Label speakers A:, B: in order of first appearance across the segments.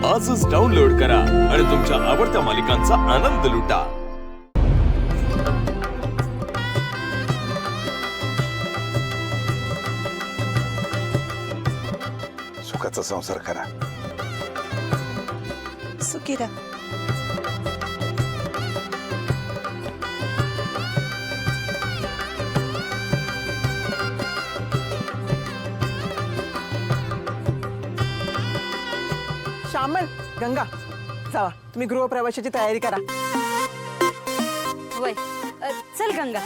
A: आजच डाउनलोड करा आणि तुमच्या आवडत्या मालिकांचा आनंद लुटा।
B: सुखाचा संसार करा।
C: सुखी रहा।
D: श्यामल, गंगा, जावा तुम्ही गृहप्रवेशाची तयारी करा।
E: वय चल गंगा।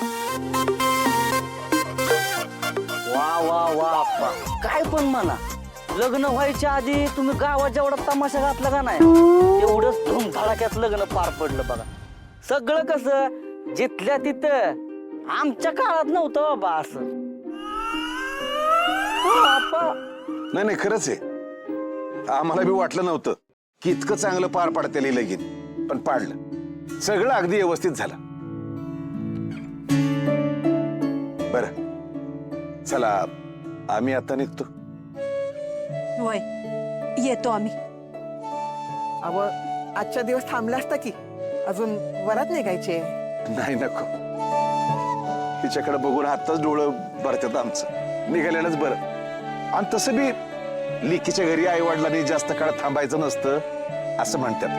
F: वा वा वा अप्पा, काय पण म्हणा, लग्न व्हायच्या आधी तुम्ही गावात जेवढा तमाशा घातला का नाही एवढंच धुमधडाक्यात लग्न पार पडलं बघा। सगळं कसं जिथल्या तिथं, आमच्या काळात नव्हतं बाबा असं। हो अप्पा,
B: नाही नाही खरंच आहे, आम्हाला बी वाटलं नव्हतं की इतकं चांगलं पार पाडता येईल लगीन, पण पाडलं। सगळं अगदी व्यवस्थित झालं। बरं चला, आम्ही आता निघतो।
C: होय, येतो आम्ही।
D: अव आजच्या दिवस थांबला असता की, अजून वरात निघायचे।
B: नाही नको, तिच्याकडे बघून आताच डोळं भरतात आमचं, निघालेलंच बरं। आणि तसं बी लिकीच्या घरी आई वडिलांनी जास्त काळ थांबायचं नसतं असं म्हणतात।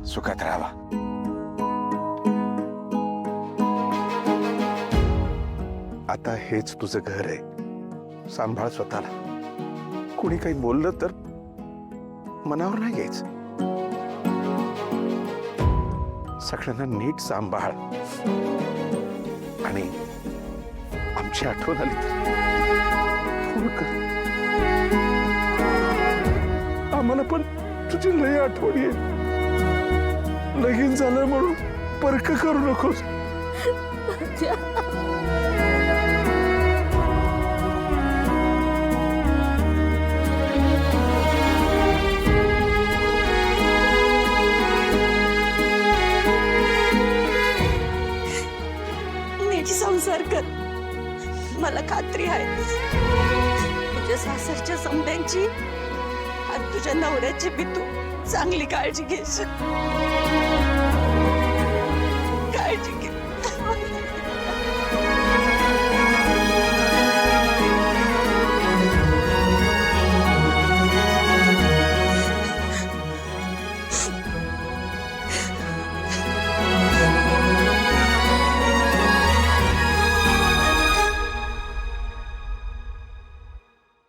B: सुखात राहावा। आता हेच तुझं घर आहे, सांभाळ स्वतःला। कोणी काही बोललं तर मनावर नाही घ्यायचं, सगळ्यांना नीट सांभाळ। आणि आमची आठवण आली तर फोन कर, आम्हाला पण तुझी लई आठवण येईल। लगीन झालं म्हणून परक करू नकोस।
C: नीट संसार कर, मला खात्री आहे तुझ्या सासरच्या समध्यांची आणि तुझ्या नवऱ्याची बी तू चांगली काळजी घेशील। काळजी घे।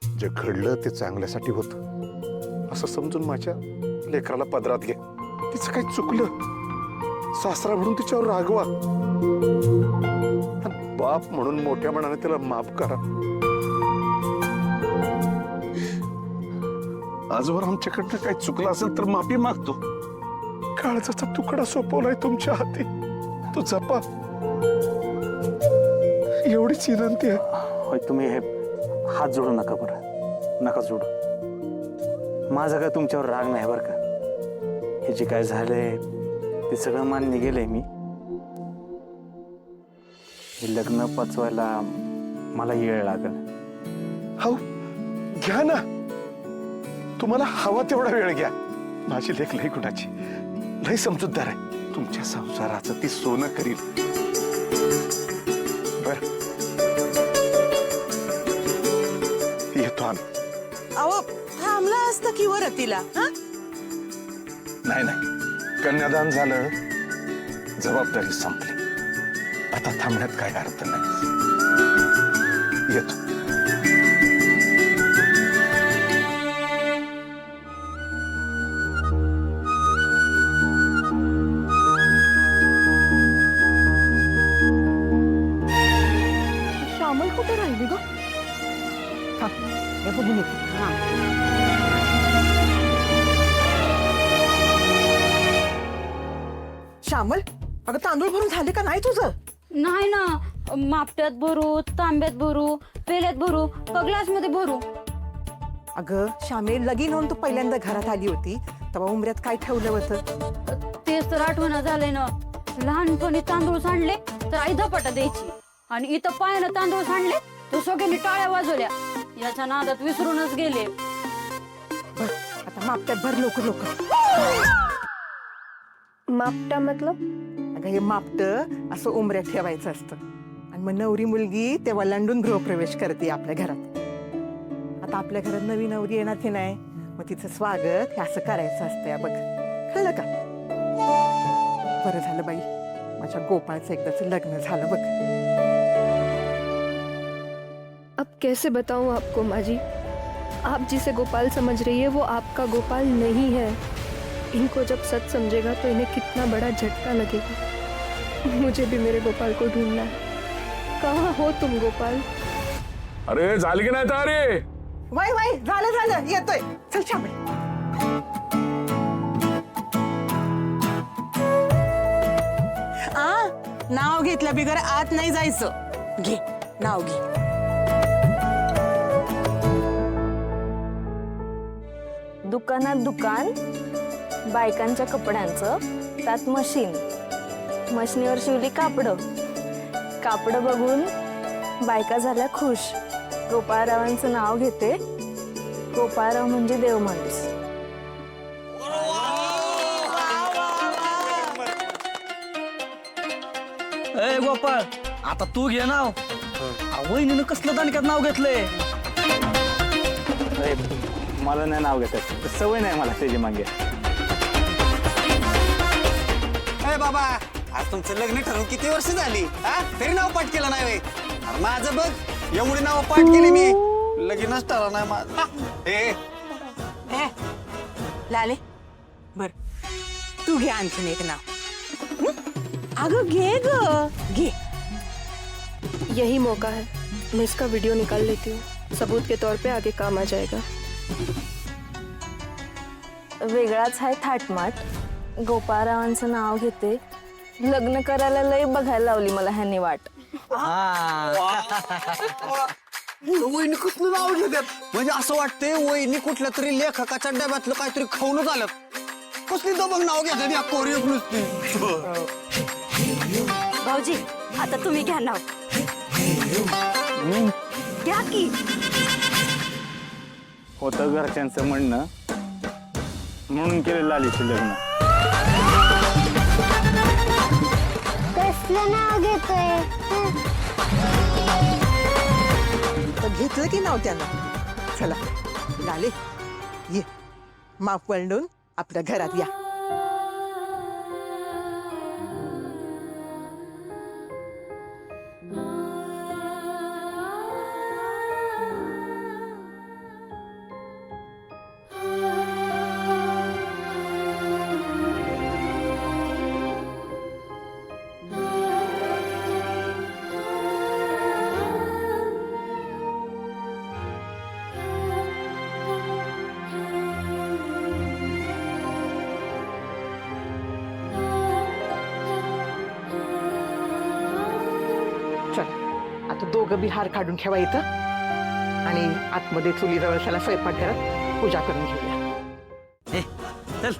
B: जे घडलं ते चांगल्यासाठी होतं असं समजून माझ्या लेकराला पदरात घे। तिचं काही चुकलं, सासरा म्हणून तिच्यावर रागवा, आणि बाप म्हणून मोठ्या मनाने त्याला माफ करा। आजवर आमच्याकडनं काही चुकलं असेल तर माफी मागतो। काळजाचा तुकडा सोपवलाय तुमच्या हाती, तो जपा, एवढीच विनंती आहे।
F: होय तुम्ही हे हात जोडू नका बरं, नका जोडू। माझा काय तुमच्यावर राग नाही बरं का, हे जे काय झालंय ते सगळं मान्य गेलंय मी। हे लग्न पचवायला मला वेळ लागल।
B: हो घ्या ना, तुम्हाला हवा तेवढा वेळ घ्या। माझी लेक लई गुणाची, लई समजूतदार आहे, तुमच्या संसाराचं ती सोनं करील। बर येतो आम्ही।
C: अहो थांबला असता की वरतीला?
B: नाही नाही, कन्यादान झालं, जबाबदारी संपली, आता थांबण्यात काय अर्थ नाही। येतो।
D: श्यामल कुठे राहिली ग? हा, हे बघून येते। श्यामल, अगं तांदूळ भरून झाले का नाही तुझं?
E: नाही ना, मापट्यात भरू, तांब्यात भरू, पेल्यात भरू, का ग्लास मध्ये भरू?
D: अगं श्यामे, लगीन होऊन तू पहिल्यांदा घरात आली होती तेव्हा उमऱ्यात काय ठेवलं होतं?
E: तेच तर आठवण झालंय ना, लहानपणी तांदूळ सांडले तर आई धपाटा द्यायची, आणि इथं पायानं तांदूळ सांडले तर सगळ्यांनी टाळ्या वाजवल्या. याच्या नादात विसरूनच गेले.
D: बर आता मापट्यात भर लवकर लवकर.
G: मापटा मतलब?
D: अगं हे मापट असं उमऱ्यात ठेवायचं असतं आणि मग नवरी मुलगी ते वलांडून गृहप्रवेश करते आपल्या घरात. आता आपल्या घरात नवी नवरी येणार की नाही, मग तिचं स्वागत हे असं करायचं असतं. बघ कळलं का? बरं झालं बाई, माझ्या गोपाळचं एकदाचं लग्न झालं बघ.
G: अब कैसे बताऊं आपको माँ जी, आप जिसे गोपाल समझ रही है वो आपका गोपाल नहीं है. इनको जब सच समझेगा तो इन्हें कितना बड़ा झटका लगेगा. मुझे भी मेरे गोपाल को ढूंढना है. कहाँ हो तुम गोपाल?
A: अरे झाली की नाही तयारी?
D: वाई वाई झालं झालं, येतोय. चल शाबाई.
H: नाव घेतल्या बिगर आत नाही जायचं. घे नाव घे.
G: दुकानात दुकान बायकांच्या कपड्यांचं, त्यात मशीन, मशीनीवर शिवली कापडं, कापडं बघून बायका झाल्या खुश. गोपाळरावांचं नाव घेते. गोपाळराव म्हणजे देव माणूस.
F: ए गोपाळ, आता तू घे नाव. वहिनीनं कसलं दणक्यात नाव घेतलंय?
I: मला नाही नाव घेतात, सवय नाही मला त्याची मागे.
J: अरे बाबा, आज तुमचं लग्न ठरून किती वर्ष झाली हा? तरी नाव पाठ केलं नाही व्हय? अरे माझं बघ, एवढी नाव पाठ केली मी, लगीनच ठरलं नाही माझं.
H: ए लाले, बर तू घे आणखीन एक नाव. अगं घे ग, घे.
G: यही मौका है, मैं इसका वीडियो निकाल लेती हूँ. सबूत के तौर पे आगे काम आ जाएगा. वेगळाच आहे थाटमाट. गोपाळरावांचं नाव घेते. लग्न करायला लय बघायला लावली मला ह्यानी वाट.
J: वहिनी कुठलं नाव घेतात? म्हणजे असं वाटतंय वहिनी कुठल्या तरी लेखकाच्या डब्यातलं काहीतरी खाऊनच आलं. कसली दबंग नाव घेतात या कोरियस नुसती.
C: भाऊजी आता तुम्ही घ्या नाव. घ्या की.
I: होतं घरच्यांचं म्हणणं म्हणून केलं लालीचं लग्न.
G: कसलं नाव घेतोय?
D: तर घेतलं की नाव त्यानं. चला लाले ये, माप वळून आपल्या घरात या. चल आता दोघं बी हार काढून ठेवा इथं आणि आतमध्ये चुलीजवळ त्याला स्वयंपाक करत पूजा करून घेऊया.
F: चल